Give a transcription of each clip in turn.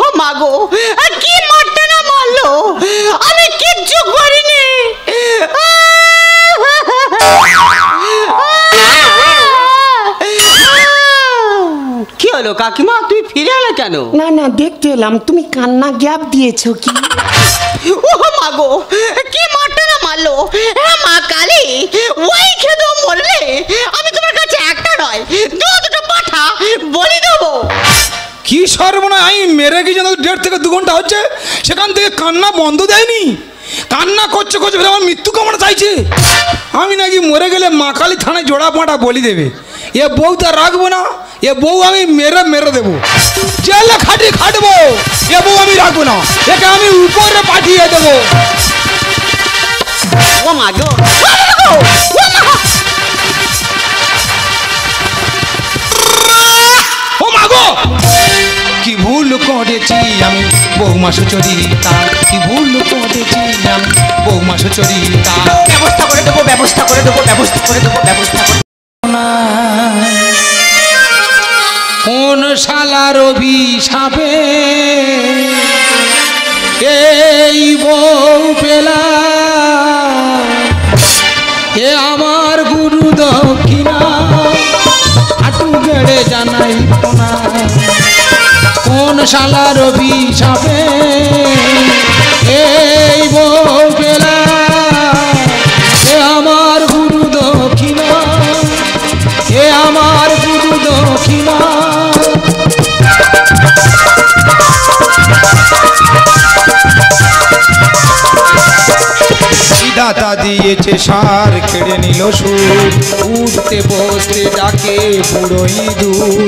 ও মাগো, কি মারতে না মারলো, আমি কিচ্ছু করিনি। কি হলো কাকিমা, তুই ফিরে এলে কেন? না না, দেখতে এলাম তুমি কান্না গ্যাপ দিয়েছো কি? ও মাগো, কি মারতে না মারলো। মা কালী, ওই খেদো মরলে আমি তোমার কাছে একটা নয় দুটো পাঠা বলি দেবো। কি সর্বনা, আমি মেরে গিয়ে যেন 1.5 থেকে 2 ঘন্টা হচ্ছে, সেখান থেকে কান্না বন্ধ দেয়নি। কান্না করছে করছে, আমার মৃত্যু কামনা চাইছে। আমি নাকি মরে গেলে মা কালী থানায় জোড়া পাঁটা বলি দেবে। এ বউ তা রাখবো না, এ বউ আমি মেরে দেবো, জেলে খাটবো। এ বউ আমি রাখবো না, একে আমি উপরে পাঠিয়ে দেবো। ও মাগো, ও মাগো, কি ভুল করেছি আমি বৌমা সুচরিতা, কি ভুল করেছি আমি বৌমা সুচরিতা। ব্যবস্থা করে দেবো, ব্যবস্থা করে দেবো, ব্যবস্থা করে দেবো, ব্যবস্থা করে। কোন শালার অভিশাপে এই বউ পেলা, এ আমার গুরু দক্ষিণা হাঁটু গেড়ে জানাই না। কোন শালার অভিশাপে এই বউ পেলা, এ আমার গুরু দক্ষিণা, এ আমার গুরু দক্ষিণা। দাতা দিয়েছে সার, কেড়ে নিল সুর, উঠতে বসতে ডাকে বুড়ো ইঁদুর।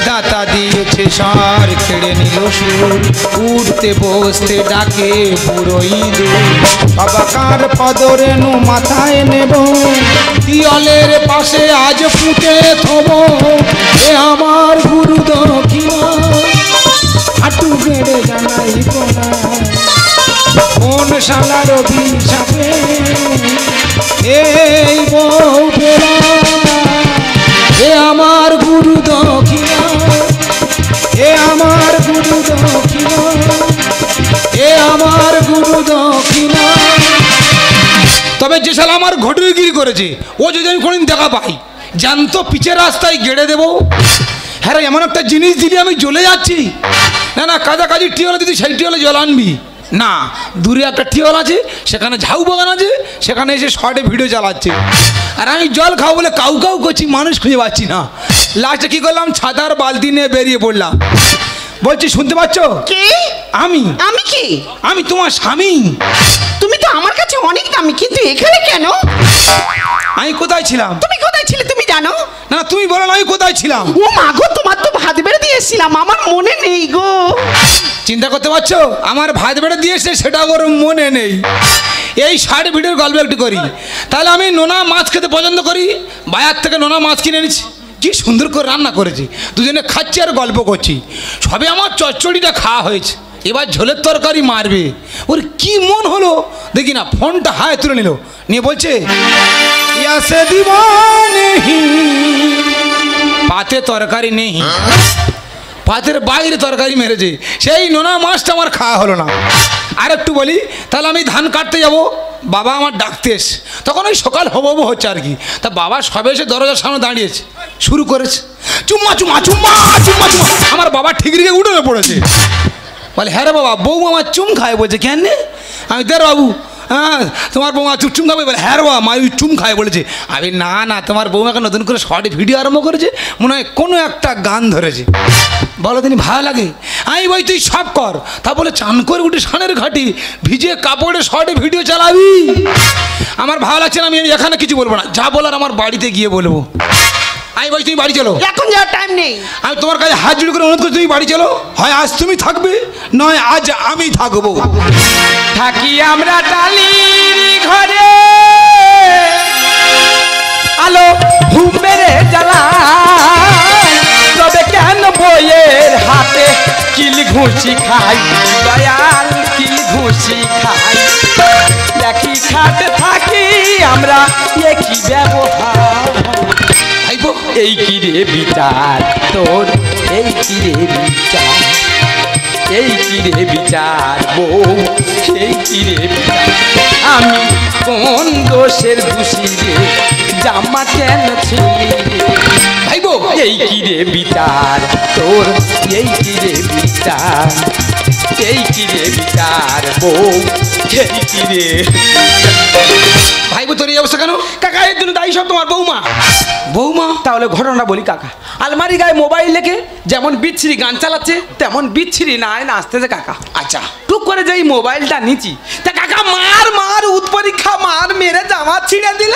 দাতা দিয়েছে সার, কেড়ে নিল সুর, উঠতে বসতে ডাকে বুড়ো ইঁদুর। বাবা কার পদরেণু মাথায় নেব, পিয়লের পাশে আজ পুঁতে থব, এ আমার গুরু দক্ষিণা হাঁটু গেড়ে জানাই না। কোন শালার অভিশাপে এই বউ পেলা, এ আমার গুরু দক্ষিণা, এ আমার গুরু দক্ষিণা, এ আমার গুরু দক্ষিণা। তবে যে শালা আমার ঘটুরগিরি করেছে, ও যদি আমি কোনদিন দেখা পাই, জ্যান্ত পিচের রাস্তায় গেড়ে দেবো। হ্যাঁ, এমন একটা জিনিস দিলে আমি জ্বলে যাচ্ছি। না না, কাছাকাছি টিওলে দিদি, সেই টিওলে জল আনবি না। দূরে একটা টিওল আছে, সেখানে ঝাউ বাগান আছে, সেখানে এসে শর্টে ভিডিও চালাচ্ছে। আর আমি জল খাবো বলে কাউ করছি, মানুষ খুঁজে পাচ্ছি না। লাস্টে কি করলাম, ছাতার বালতি নিয়ে বেরিয়ে পড়লাম। বলছি শুনতে পাচ্ছ? কে? আমি। আমি কি? আমি তোমার স্বামী। তুমি তো আমার কাছে অনেক দামি, কিন্তু এখানে কেন? আমি কোথায় ছিলাম? তুমি কোথায় ছিলে তুমি জানো? না তুমি বলো না, আমি কোথায় ছিলাম? ও মা গো, তোমার তো ভাত বেড়ে দিয়েছিলাম, আমার মনে নেই গো। চিন্তা করতে পারছো, আমার ভাত বেড়ে দিয়েছে সেটা ওর মনে নেই। এই শর্ট ভিডিওর গল্প একটু করি। তাহলে আমি নোনা মাছ খেতে পছন্দ করি, বাজার থেকে নোনা মাছ কিনে এনেছি, কি সুন্দর করে রান্না করেছি, দুজনে খাচ্ছি আর গল্প করছি। সবে আমার চচ্চড়িটা খাওয়া হয়েছে, এবার ঝোলের তরকারি মারবে। ওর কি মন হলো দেখি না, ফোনটা হায় তুলে নিল, নিয়ে বলছে ইয়াসে দিবানে পাতে তরকারি নেই, পাতের বাইরে তরকারি মেরেছে। সেই নোনা মাছটা আমার খাওয়া হলো না। আর একটু বলি, তাহলে আমি ধান কাটতে যাব, বাবা আমার ডাকতে এসে, তখন ওই সকাল হবো হচ্ছে আর কি। তা বাবা সবে এসে দরজার সামনে দাঁড়িয়েছে, শুরু করেছে চুম্মা চুম্মা চুম্মা চুম্মা চুম্মা। আমার বাবা ঠিক রেখে উঠে পড়েছে, বলে হ্যাঁ রে বাবা, বউ আমার চুম খায়। বলছে কেন? আমি দে বাবু, হ্যাঁ তোমার বৌমা চুম খাবে। বলে হ্যাঁ রে বাবা, মা ওই চুম খায় বলেছে। আমি না না, তোমার বৌমাকে নতুন করে শর্টে ভিডিও আরম্ভ করেছে, মনে হয় কোনো একটা গান ধরেছে, বলো তিনি ভালো লাগে। আমি বই তুই সব কর। তা বলে চান করে উঠে সানের ঘাটি ভিজে কাপড়ে শর্টে ভিডিও চালাবি? আমার ভালো লাগছে না, আমি এখানে কিছু বলবো না, যা বলার আমার বাড়িতে গিয়ে বলবো। আমি বলছি তুমি বাড়ি চলো, এখন যাওয়ার টাইম নেই। আমি তোমার কাছে হাত জুড়ে করে অনুরোধ করছি, তুমি বাড়ি চলো। হয় আজ তুমি থাকবে, নয় আজ আমি থাকবো। থাকি আমরা টালির ঘরে, আলো ঘুম মেরে জ্বালা, তবে কেন বইয়ের হাতে কিল ঘুষি খাই, দয়াল কিল ঘুষি খাই। দেখি খাটে থাকি আমরা, একই ব্যবহার, এই কি রে বিচার তোর এই কিরে বিচার, এই কিরে বিচার বউ, এই কিরে বিচার। আমি কোন দোষের দোষী রে, জামা কেন ছিলি রে ভাইবো এই কিরে বিচার তোর, এই কিরে বিচার, এই কিরে বিচার বউ, এই কিরে। ভাইবো তোর এই অবস্থা কেন? কাকা এর জন্য দায়ী সব তোমার বৌমা। বৌমা? তাহলে ঘটনা বলি কাকা, আলমারি গায়ে মোবাইল লেগে যেমন বিচ্ছিরি গান চালাচ্ছে তেমন বিচ্ছিরি নাই নাচতেছে কাকা। আচ্ছা টুক করে যেই মোবাইলটা নিচি তা কাকা মার মার উৎপরীক্ষা মার মেরে জামা ছিঁড়ে দিল।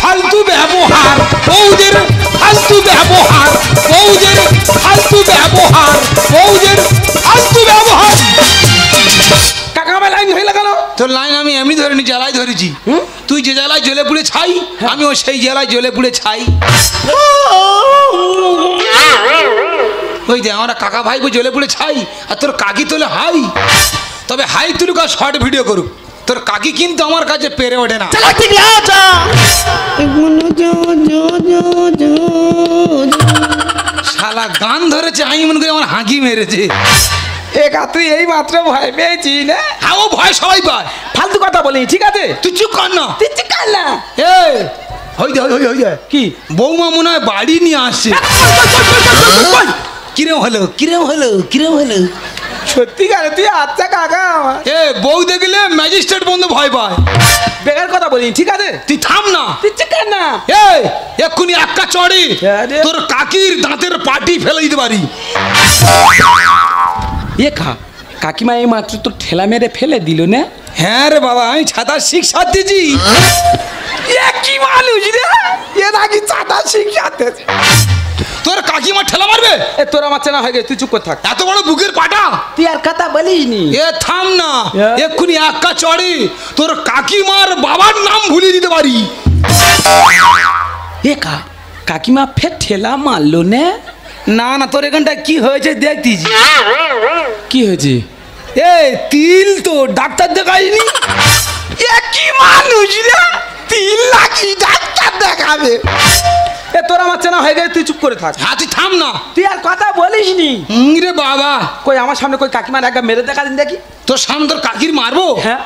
ফালতু ব্যবহার বৌদের, ফালতু ব্যবহার বৌদের, ফালতু ব্যবহার বৌদের, ফালতু ব্যবহার। কাকা আমার লাইন হয়ে লাগানো। তোর লাইন আমি এমনি ধরিনি, জ্বালায় ধরেছি। তুই যে জ্বালায় জ্বলে পুড়ে ছাই, আমিও সেই জ্বালায় জ্বলে পুড়ে ছাই। ওই যে আমরা কাকা ভাইবো জ্বলে পুড়ে ছাই, আর তোর কাকি তোলে হাই। তবে হাই তুলুক আর শর্ট ভিডিও করুক, তোর কাকি কিন্তু আমার কাছে পেরে ওঠে না। শালা গান ধরেছে, আমি মনে করি আমার হাঁকি মেরেছে। একা তুই এই মাত্র ভয় পেয়েছি না? হ্যাঁ ও ভয় সবাই পায়। ফালতু কথা বলি ঠিক আছে, তুই চুপ কর না। তুই ঠিক কর না। এই হই দে কি বৌমা মনে হয় বাড়ি নিয়ে আসছে। কিরম হলো, কিরম হলো, কিরম হলো? সত্যিকারে তুই আচ্ছা কাকা আমার। এ বউ দেখলে ম্যাজিস্ট্রেট বন্ধু ভয় পায়। বেকার কথা বলি ঠিক আছে, তুই থাম না। তুই ঠিক কর না। এই এক্ষুনি একটা চড়ে আরে। তোর কাকির দাঁতের পাটি ফেলে দিতে পারি। এ কাকিমা এই মাত্র তো ঠেলা মেরে ফেলে দিল না? হ্যাঁ রে বাবা, আমি ছাতার শিক্ষা দিয়েছি। এ কি মানুষ রে, এ নাকি চাঁদা শিখাতে। তোর কাকিমা ঠেলা মারবে? এ তোর আমার চেনা হয়ে গেছে, তুই চুপ করে থাক। এত বড় বুকের পাটা। তুই আর কথা বলিস নি। এ থাম না, হ্যাঁ? এক্ষুনি একা চড়ে তোর কাকিমার বাবার নাম ভুলিয়ে দিতে পারি। এ কাকিমা ফের ঠেলা মারলো না? না না, তোর এখানটা কি হয়েছে দেখতিছি। কি হয়েছে? এ তিল তো ডাক্তার দেখাইনি। এ কি মানুষ রে, তিল নাকি ডাক্তার দেখাবে? এ তোর আমার চেনা হয়ে গেছে, তুই চুপ করে থাক। হ্যাঁ তুই থাম না। তুই আর কথা বলিস নি। রে বাবা, কই আমার সামনে কই কাকিমার একবার মেরে দেখা দিন দেখি। তোর সামনে তোর কাকির মারবো? হ্যাঁ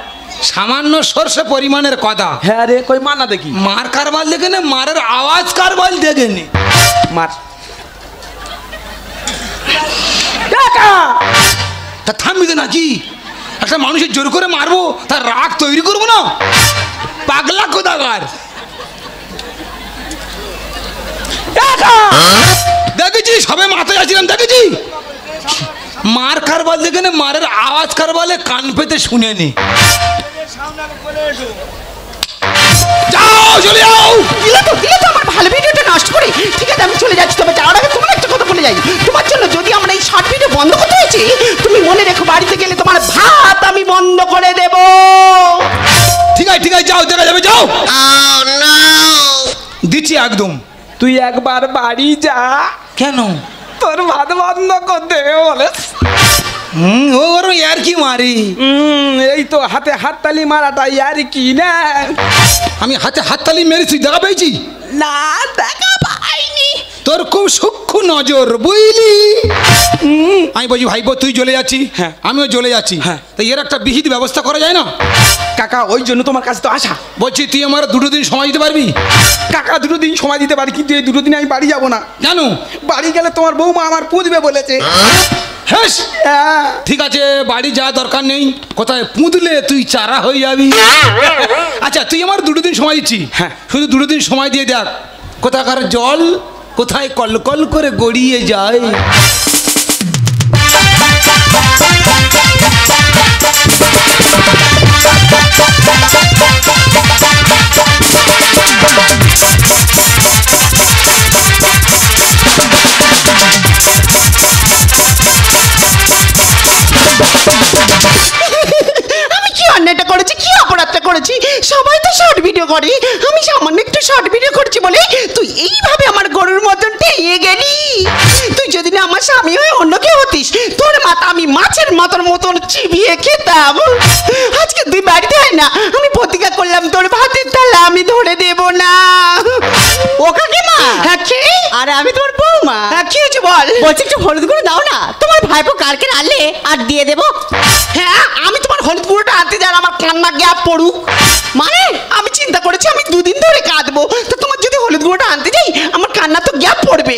সামান্য সর্ষে পরিমাণের কথা। হ্যাঁ রে, কই মার না দেখি। মার কারবার দেখে নে, মারের আওয়াজ কারবার দেখে নে। মার। কাকা তা থামবি তো নাকি? একটা মানুষের জোর করে মারবো, তার রাগ তৈরি করবো না? পাগলা কোথাকার। দেখেছি সবে মাথায় আসছিলাম, দেখেছি মার কারবার দেখে নে, মারের আওয়াজ কারবালে কান পেতে শুনে নি। যাও চলে যাও। দিলে তো আমার ভালো ভিডিওটা নষ্ট করে। ঠিক আছে আমি চলে যাচ্ছি, তবে যাওয়ার আগে তোমার একটা কথা বলে যাই। তোমার জন্য যদি আমরা এই শর্ট ভিডিও বন্ধ করতে হয়েছে, তুমি মনে রেখো বাড়িতে গেলে তোমার ভাত আমি বন্ধ করে দেব। ঠিক আছে যাও, দেখা যাবে, যাও। দিচ্ছি একদম। তুই একবার বাড়ি যা। কেন? তোর ভাত বন্ধ করতে বলে। ও ওর আর কি মারি। এই তো হাতে হাততালি মারাটা আর কি না? আমি হাতে হাততালি মেরেছি, দেখা পেয়েছি? না দেখা পাইনি। তোর খুব সূক্ষ্ম নজর বুঝলি। আমি বলছি ভাইবো তুই চলে যাচ্ছি, হ্যাঁ। আমিও চলে যাচ্ছি, হ্যাঁ। তো এর একটা বিহিত ব্যবস্থা করা যায় না? কাকা ওই জন্য তোমার কাছে তো আসা। বলছি তুই আমার 2 দিন সময় দিতে পারবি? কাকা 2 দিন সময় দিতে পারি, কিন্তু এই 2 দিন আমি বাড়ি যাবো না। কেন? বাড়ি গেলে তোমার বৌমা আমার পুঁতবে বলেছে। হ্যাঁ হ্যাঁ। ঠিক আছে, বাড়ি যাওয়া দরকার নেই। কোথায় পুঁতলে তুই চারা হয়ে যাবি। আচ্ছা তুই আমার 2 দিন সময় দিচ্ছি, হ্যাঁ। শুধু 2 দিন সময় দিয়ে দেখ কোথাকার জল কোথায় কলকল করে গড়িয়ে যায়। আমি কি অন্যায়টা করেছি, কি অপরাধটা করেছি? সবাই তো শর্ট ভিডিও করে, আমি সামান্য একটু শর্ট ভিডিও করছি বলে তুই এইভাবে আমার গরুর মতন টেনে গেলি। তুই যদি না আমার স্বামী হয়ে অন্য কেউ হতিস, তোর মাথা আমি মাছের মাথার মতন চিবিয়ে খেতাম। আজকে তুই বাড়িতে হয় না, আমি প্রতিজ্ঞা করলাম তোর ভাতের থালা আমি ধরে দেব না। ও কাকিমা। হ্যাঁ কি? আরে আমি তোর বৌমা। হ্যাঁ কি হয়েছে বল। বলছি একটু হলুদ গুঁড়ো দাও না, তোমার ভাইপো কালকে আনলে আর দিয়ে দেবো। হ্যাঁ, আমি তোমার হলুদ গুঁড়োটা আনতে যাই, আমার কান্না গ্যাপ পড়ুক। মানে আমি চিন্তা করেছি আমি 2 দিন ধরে কাঁদবো, তো তোমার যদি হলুদ গুঁড়োটা আনতে যাই আমার কান্না তো গ্যাপ পড়বে।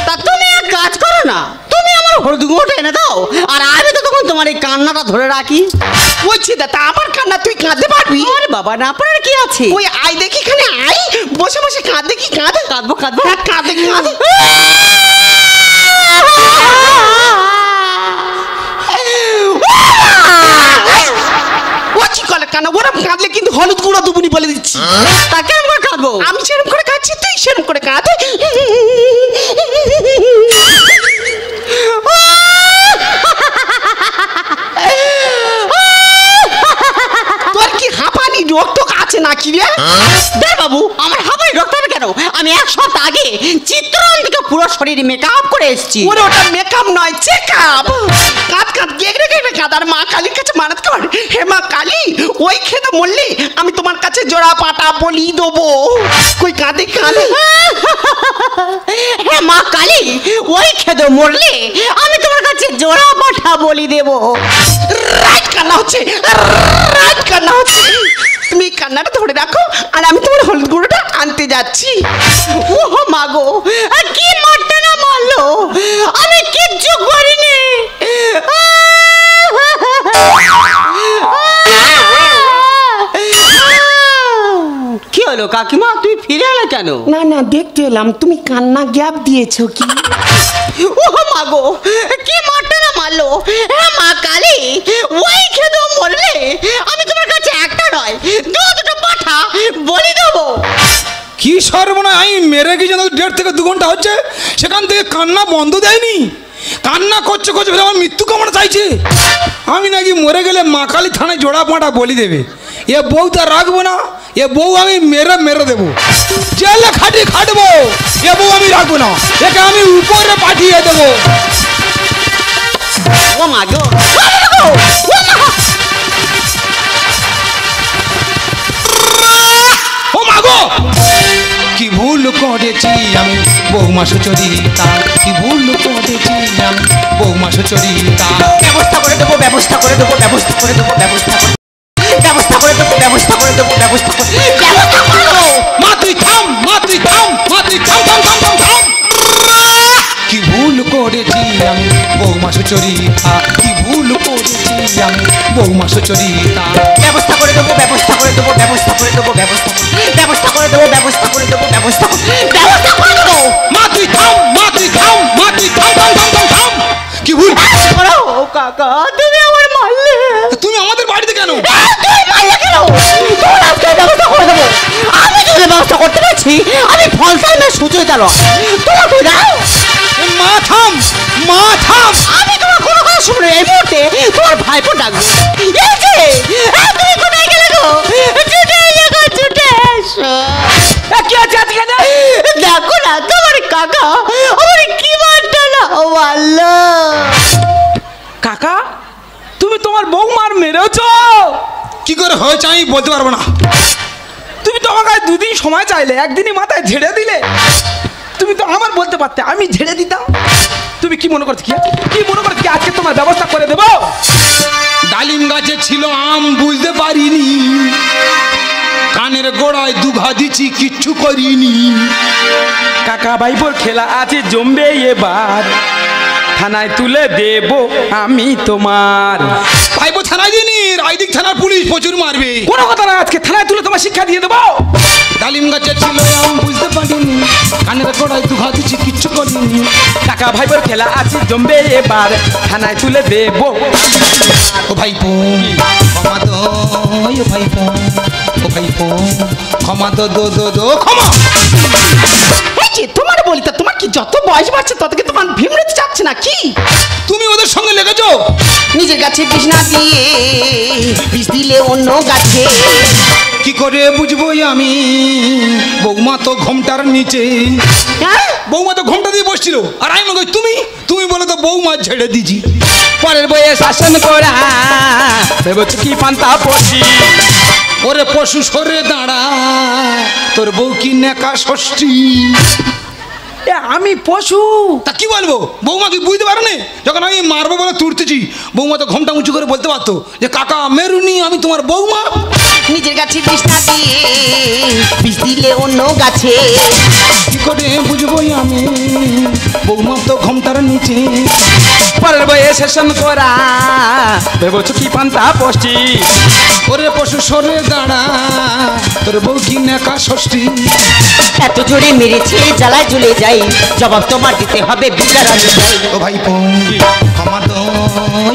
তা তুমি এক কাজ করো না, তুমি আমার হলুদ গুঁড়োটা এনে দাও, আর আমি তো তখন তোমার এই কান্নাটা ধরে রাখি। বলছি দাদা, আমার কান্না তুই কাঁদতে পারবি? আরে বাবা, না পারার কি আছে? ওই আই দেখি এখানে আই, বসে বসে কাঁদ দেখি কাঁদ। কাঁদবো কাঁদবো। হ্যাঁ, কাঁদ দেখি কাঁদ। ও চিকলে কান্না, ওরম কাঁদলে কিন্তু হলুদ গুঁড়ো দুবুনি বলে দিচ্ছি। তা কেমন করে কাঁদবো? আমি সেরকম করে কাঁদছি, তুই সেরকম করে কাঁদ। তোর কি হাঁপানি রোগ টোক আছে নাকি রে? দে বাবু, আমার হাবাই রক্ত হবে কেন? আমি 1 সপ্তাহ আগে চিত্রন থেকে পুরো শরীর মেকআপ করে এসেছি। ওরে ওটা মেকআপ নয়, চেকআপ। কাঁদ কাঁদ গেগড়ে গেগড়ে কাঁদ, আর মা কালীর কাছে মানত কর, হে মা কালী, ওই খেতে মরলে আমি তোমার কাছে জোড়া পাটা বলি দেবো। কই কাঁদে কাঁদে। হে মা কালী, ওই খেদো মরলে আমি তোমার কাছে জোড়া পাঠা বলি দেবো। রাইট কান্না হচ্ছে, রাইট কান্না হচ্ছে। তুমি এই কান্নাটা ধরে রাখো, আর আমি তোমার হলুদ গুঁড়োটা আনতে যাচ্ছি। ও মা গো, কি মারটা না মারলো, আমি কিচ্ছু করিনি। কি হলো কাকিমা, তুই ফিরে এলে কেন? না না, দেখতে এলাম তুমি কান্না গ্যাপ দিয়েছো কি। ও মা গো, কি মারটা না মারলো। হ্যাঁ মা কালী, ওই খেদো মরলে আমি তোমার কাছে একটা নয় 2 পাঠা বলি দেবো। কি সর্বনা, আমি মেরে গিয়ে যেন 1.5 থেকে 2 ঘন্টা হচ্ছে, সেখান থেকে কান্না বন্ধ দেয়নি। কান্না করছে করছে ফেলে আমার মৃত্যু কামনা চাইছে। আমি নাকি মরে গেলে মা কালী থানায় জোড়া পাঁটা বলি দেবে। এ বউ তা রাখবো না, এ বউ আমি মেরে মেরে দেবো, জেলে খাটি খাটবো। এ বউ আমি রাখবো না, একে আমি উপরে পাঠিয়ে দেবো। ও মা গো, ও মা গো, কি ভুল করেছি আমি বৌমা সুচরিতা, কি ভুল করেছি আমি বৌমা সুচরিতা। ব্যবস্থা করে দেবো, ব্যবস্থা করে দেবো, ব্যবস্থা করে দেবো, ব্যবস্থা করে ব্যবস্থা করে দেবো, ব্যবস্থা করে দেবো, ব্যবস্থা করে ব্যবস্থা করে দেবো। মা তুই থাম, মা তুই থাম, মা তুই থাম থাম থাম থাম থাম। কি ভুল করেছি আমি বৌমা সুচরিতা, কি ভুল করেছি আমি বৌমা সুচরিতা। ব্যবস্থা করে দেবো, ব্যবস্থা করে দেবো, ব্যবস্থা করে দেবো, ব্যবস্থা ব্যবস্থা করে দেবো, ব্যবস্থা করে দেবো, ব্যবস্থা ব্যবস্থা করে দেবো। মা তুই থাম, মা তুই থাম, মা তুই থাম থাম থাম থাম থাম। কি ভুল? ও কাকা, তুমি আমার মারলে। তুমি আমাদের বাড়িতে কেন? তুমি মারলে কেন? তোমার আজকে ব্যবস্থা করে দেবো। আমি যদি ব্যবস্থা করতে পারছি, আমি ফলসাইমের সুচরিতা নয়। তোমার তুই দাও। মা থাম, মা থাম। আমি তোমার কোনো কথা শুনে এই মুহূর্তে তোমার ভাইপো ডাকবো। এই যে, তুমি কোথায় গেলে গো? ছুটে এসো গো, ছুটে এসো। কি আছে আজকে? দেখো না তোমার কাকা আমার কি মারটা না মারলো। কাকা, তুমি তোমার বৌমার মেরেছো? কি করে হয়েছে আমি বলতে পারবো না। তুমি তো আমাকে 2 দিন সময় চাইলে, একদিনই মাথায় ঝেড়ে দিলে। তুমি তো আমার বলতে পারতে, আমি ঝেড়ে দিতাম। তুমি কি মনে করছো, কি মনে করছো আজকে তোমার ব্যবস্থা করে দেবো? ডালিম গাছে ছিল আম বুঝতে পারিনি, কানের গোড়ায় 2 ঘা দিচ্ছি কিচ্ছু করিনি। কাকা ভাইপোর খেলা আছে জমবে এবার, থানায় তুলে দেব আমি তোমার। ভাইপো থানায় দিনি, রায়দিক থানার পুলিশ প্রচুর মারবে। কোনো কথা না, আজকে থানায় তুলে তোমার শিক্ষা দিয়ে দেবো। ডালিম গাছে ছিল আম বুঝতে পারিনি, কানের গোড়ায় 2 ঘা দিচ্ছি কিচ্ছু করিনি। কাকা ভাইপোর খেলা আছে জমবে এবার, থানায় তুলে দেব। ও ভাইপো ক্ষমা দো, ও ভাইপো, ও ভাইপো ক্ষমা দো দো দো দো ক্ষমা। এই যে তোমার বলি, তা তোমার কি যত বয়স বাড়ছে তত কি তোমার ভিমড়িতে যাচ্ছে না কি? তুমি ওদের সঙ্গে লেগেছো? নিজের গাছে বিষ না দিয়ে বিষ দিলে অন্য গাছে। কি করে বুঝবো আমি, বৌমা তো ঘোমটার নিচে। হ্যাঁ, বৌমা তো ঘোমটা দিয়ে বসছিল, আর আমি মনে করি তুমি তুমি বলে তো বৌমা ঝেড়ে দিছি। পরের বইয়ে শাসন করা ভেবেছো কি পান্তা পড়ছি। ওরে পশু সরে দাঁড়া, তোর বউ কি নেকা ষষ্ঠী। এ আমি পশু। তা কি বলবো? বৌমা কি বুঝতে পারেনি? যখন আমি মারবো বলে তুলতেছি, বৌমা তো ঘোমটা উঁচু করে বলতে পারতো যে কাকা মেরুনি, আমি তোমার বৌমা। নিজের গাছে বিষ না দিয়ে বিষ দিলে অন্য গাছে। কি করে বুঝবোই আমি বৌমা তো ঘোমটার নিচে। পরের বয়ে সেশন করা ভেবেছো কি পান্তা পষ্টি। ওরে পশু সরে দাঁড়া, তোর বউ কি নেকা ষষ্ঠী। এত জোরে মেরেছে জ্বালায় জ্বলে যাই, জবাব তোমার দিতে হবে বিচার অনুযায়ী। ও ভাইপো ক্ষমা দো,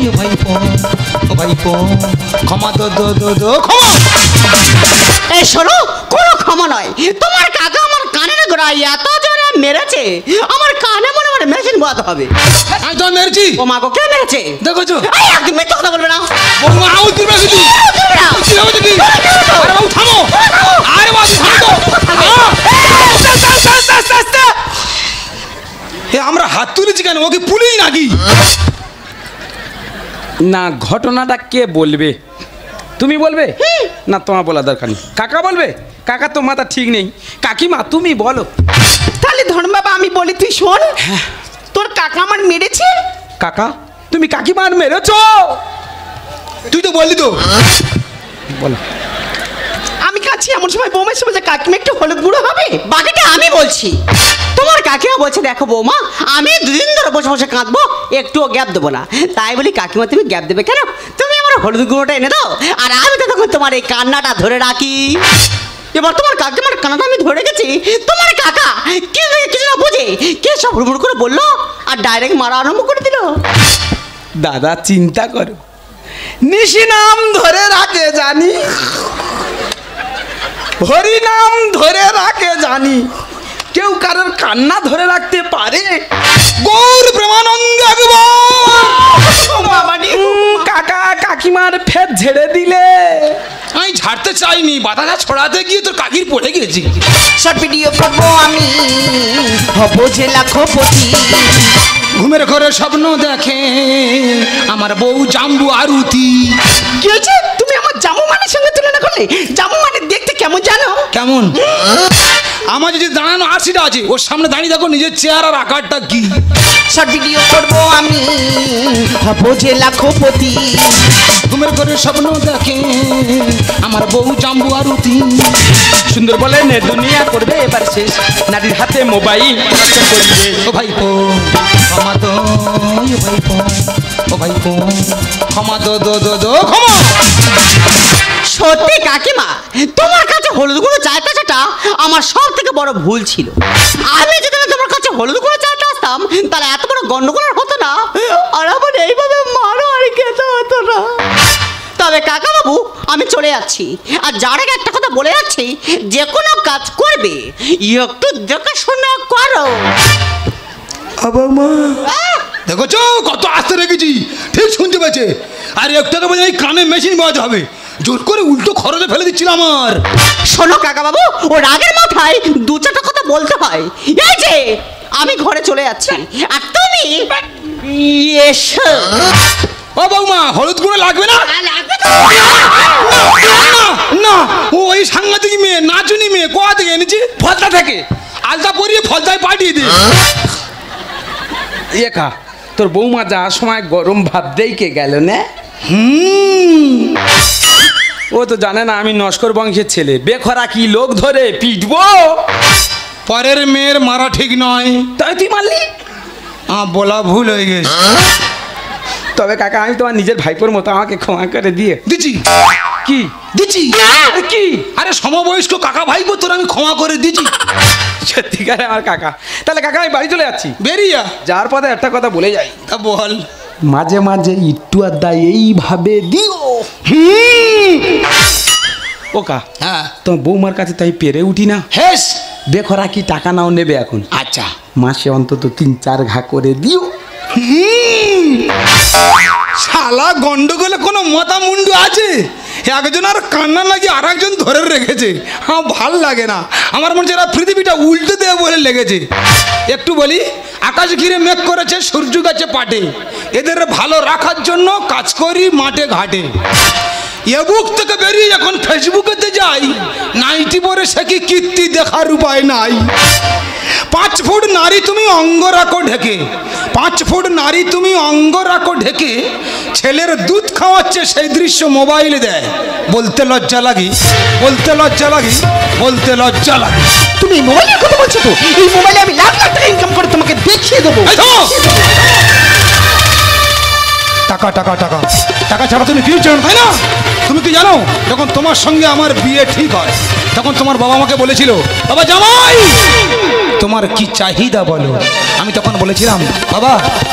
ও ভাইপো, ও ভাইপো ক্ষমা দো দো দো দো ক্ষমা। এই শোনো, কোনো ক্ষমা নয়। তোমার কাকা আমার কানের গোড়ায় এত জোরে মেরেছে, আমার কানে মনে মনে মেশিন বাদ হবে। আমি তো মেরেছি। ও মা গো, কে মেরেছে? দেখোছো এই একদম মিথ্যা কথা বলবে না। বৌমা আউল তুলবে শুধু। তুলবে না। কি হবে কি? আরে বাবু থামো, আরে বাবু থামো তো। এ আমরা হাত তুলেছি কেন? ওকে পুলিশ নাকি? না, ঘটনাটা কে বলবে? তুমি বলবে না? তোমার বলা দরকার নেই। কাকা বলবে? কাকা তো মাথা ঠিক নেই। কাকিমা তুমি বলো। তাহলে ধর্ম বাবা আমি বলি, তুই শোন। তোর কাকা আমার মেরেছে। কাকা তুমি কাকিমার মেরেছো? তুই তো বললি তো। বলো। আমি কাছি এমন সময় বৌমার সময় যে কাকিমা একটু হলুদ গুঁড়ো হবে। বাকিটা আমি বলছি। তোমার কাকিমা বলছে, দেখো বৌমা, আমি দুদিন ধরে বসে বসে কাঁদবো, একটুও গ্যাপ দেবো না। তাই বলি, কাকিমা তুমি গ্যাপ দেবে কেন? তুমি আমার হলুদ গুঁড়োটা এনে দাও, আর আমি তো তখন তোমার এই কান্নাটা ধরে রাখি। এবার তোমার কাকিমার কান্নাটা আমি ধরে গেছি। তোমার কাকা কিছু না বুঝে কে সব হুড়মুড় করে বললো, আর ডাইরেক্ট মারা আরম্ভ করে দিল। দাদা চিন্তা করো, নিশি নাম ধরে রাখে জানি, হরি নাম ধরে রাখে জানি, কেউ কারোর কান্না ধরে রাখতে পারে? গৌর প্রেমানন্দ একবার। কাকা কাকিমার ফের ঝেড়ে দিলে। আমি ঝাড়তে চাইনি, বাতাসা ছড়াতে গিয়ে তোর কাকির পড়ে গেছি। শর্ট ভিডিও করবো আমি, হবো যে লাখপতি। ঘুমের ঘরে স্বপ্ন দেখে আমার বউ জাম্বু আরুতি। কি হয়েছে? তুমি আমার জামু মানের সঙ্গে তুলনা করলে? জামু মানে দেখতে কেমন জানো? কেমন? আমার যদি দাঁড়ানো আশিটা আছে, ওর সামনে দাঁড়িয়ে দেখো নিজের চেহার আর আকারটা কি। শর্ট ভিডিও করবো আমি, হবো যে লাখপতি। ঘুমের ঘরে স্বপ্ন দেখে আমার বউ জাম্বু আরুতি। সুন্দর বলে নে দুনিয়া করবে এবার শেষ, নারীর হাতে মোবাইল নষ্ট করবে। ও ভাইপো ক্ষমা দো, ও ভাইপো, ও ভাইপো ক্ষমা দো দো দো দো ক্ষমা। সত্যি কাকিমা, তোমার কাছে হলুদ গুঁড়ো চাইতেছেটা আমার সব থেকে বড় ভুল ছিল। আমি যদি না তোমার কাছে হলুদ গুঁড়ো চাইতে আসতাম, তাহলে এত বড় গন্ডগোল হতো না, আর আমার এইভাবে মারো আর খেতে হতো না। তবে কাকা বাবু, আমি চলে যাচ্ছি। আর যার আগে একটা কথা বলে যাচ্ছি, যে কোনো কাজ করবে একটু দেখে শুনে করো। দেখোছো কত আস্তে রেখেছি, ঠিক শুনতে পেয়েছে। আর একটাকে বোঝাই কানে মেশিন বাজাতে হবে, জোর করে উল্টো খরচে ফেলে দিচ্ছিল আমার। শোনো কাকা বাবু, ওর আগের মাথায় দু চারটা কথা বলতে হয়। এই যে আমি ঘরে চলে যাচ্ছি, আর তুমি এসো। ও বৌমা, হলুদ গুঁড়ো লাগবে না? না, ও ওই সাংঘাতিক মেয়ে, নাচুনি মেয়ে। কোথা থেকে এনেছি? ফলতা থেকে। আলতা পরিয়ে ফলতায় পাঠিয়ে দে। একা তোর বৌমা যাওয়ার সময় গরম ভাত দেই কে গেল না? ও তো জানে না আমি নস্কর বংশের ছেলে। বেখরা কি লোক ধরে পিটবো? পরের মেয়ের মারা ঠিক নয়। তাই তুই মারলি? বলা ভুল হয়ে গেছে। তবে কাকা আমি তোমার নিজের ভাইপোর মতো, আমাকে ক্ষমা করে দিয়ে। দিচ্ছি কি দিচ্ছি কি? আরে সমবয়স্ক কাকা ভাইপো, তোর আমি ক্ষমা করে দিচ্ছি। সত্যিকারে আমার কাকা। তাহলে কাকা আমি বাড়ি চলে যাচ্ছি। বেরিয়া যার পথে একটা কথা বলে যাই, তা বল। মাঝে মাঝে একটু আড্ডা এইভাবে দিও। ও কা, হ্যাঁ তোমার বৌমার কাছে তাই পেরে উঠি না। হেস, বেখরা কি টাকা নাও নেবে এখন? আচ্ছা মাসে অন্তত 3-4 ঘা করে দিও। শালা গন্ডগোলে কোনো মাথা মুন্ডু আছে? একজন আর কান্না লাগিয়ে আর একজন ধরে রেখেছে। ভাল লাগে না আমার, মনে হচ্ছে এরা পৃথিবীটা উল্টে দেবে বলে লেগেছে। একটু বলি, আকাশ ঘিরে মেঘ করেছে, সূর্য গাছে পাটে, এদের ভালো রাখার জন্য কাজ করি মাঠে ঘাটে। এ বুক থেকে বেরিয়ে যখন ফেসবুকেতে যাই, নাইটি পরে সে কি কীর্তি দেখার উপায় নাই। 5 ফুট নারী তুমি অঙ্গ রাখো ঢেকে, 5 ফুট নারী তুমি অঙ্গ রাখো ঢেকে, ছেলের দুধ খাওয়াচ্ছে সেই দৃশ্য মোবাইলে দেয়। বলতে লজ্জা লাগে, বলতে লজ্জা লাগে, বলতে লজ্জা লাগে। তুমি এই মোবাইলের কথা বলছো তো? এই মোবাইলে আমি লাখ লাখ টাকা ইনকাম করে তোমাকে দেখিয়ে দেবো। এই তো! টাকা টাকা টাকা টাকা ছাড়া তুমি কিছু জানো, তাই না? তুমি কি জানো, যখন তোমার সঙ্গে আমার বিয়ে ঠিক হয় তখন তোমার বাবা আমাকে বলেছিল, বাবা জামাই তোমার কি চাহিদা বলো। আমি তখন বলেছিলাম, বাবা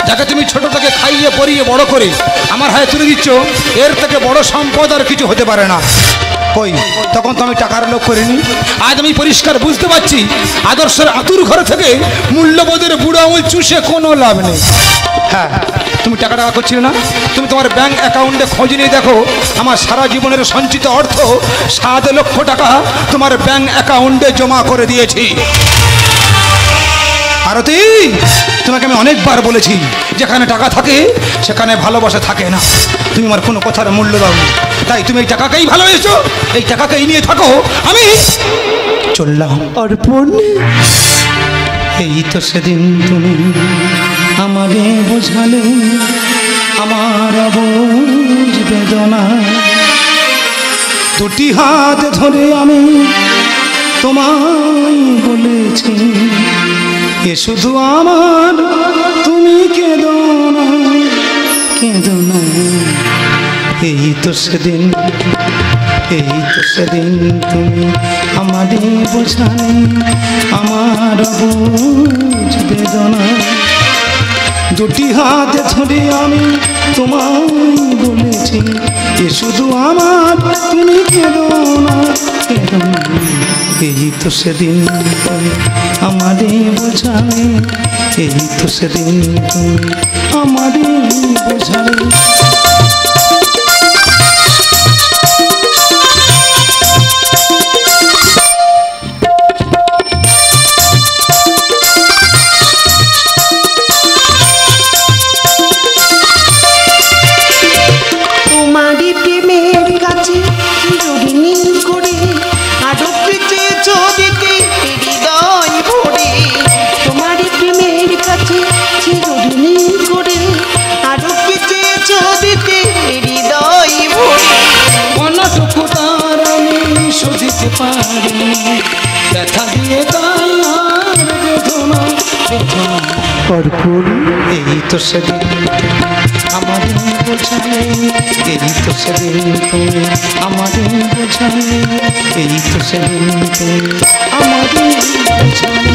যাকে তুমি ছোট থেকে খাইয়ে পরিয়ে বড় করে আমার হাতে তুলে দিচ্ছ, এর থেকে বড় সম্পদ আর কিছু হতে পারে না। কই, তখন তো আমি টাকার লোভ করিনি। আজ আমি পরিষ্কার বুঝতে পারছি, আদর্শের আতুর ঘর থেকে মূল্যবোধের বুড়ো আঙুল চুষে কোনো লাভ নেই। হ্যাঁ, তুমি টাকা টাকা করছিলে না? তুমি তোমার ব্যাংক অ্যাকাউন্টে খোঁজ নিয়ে দেখো, আমার সারা জীবনের সঞ্চিত অর্থ 7 লক্ষ টাকা তোমার ব্যাংক অ্যাকাউন্টে জমা করে দিয়েছি। আরতি, তোমাকে আমি অনেকবার বলেছি, যেখানে টাকা থাকে সেখানে ভালোবাসা থাকে না। তুমি আমার কোনো কথার মূল্য দাও না, তাই তুমি এই টাকাকেই ভালোবেসেছো, এই টাকাকেই নিয়ে থাকো। আমি চললাম। অর্পণ, এই তো সেদিন তুমি আমাকে বোঝালে আমার অবুঝ বেদনা। 2টি হাত ধরে আমি তোমায় বলেছি, এ শুধু আমার, তুমি কেঁদো না, কেঁদো না। এই তো সেদিন, এই তো সেদিন তুমি আমাদের বোঝালে আমার বুঝ বেদনা। 2টি হাত ধরে আমি তোমায় বলেছি, এ শুধু আমার, তুমি কেঁদো না, কেঁদো না। এই তো সেদিন তুমি আমাদের বোঝালে, এই তো সেদিন তুমি আমাদের বোঝালে। তোমারই প্রেমের কাছে চিরঋণী করে আটকে চেয়েছো দিতে হৃদয় ভরে। তোমারই প্রেমের কাছে চিরঋণী করে আটকে চেয়েছো দিতে হৃদয় ভরে। অনটুকু তার আমি শুধিতে পারি, ব্যথা দিয়ে তাই আর বেদনা, বেদনা। অর্পণ, এই তো সেদিন আমাদের বোঝালে, এই তো সেদিন তুমি আমাদের বোঝালে, এই তো সেদিন তুমি আমাদের বোঝালে।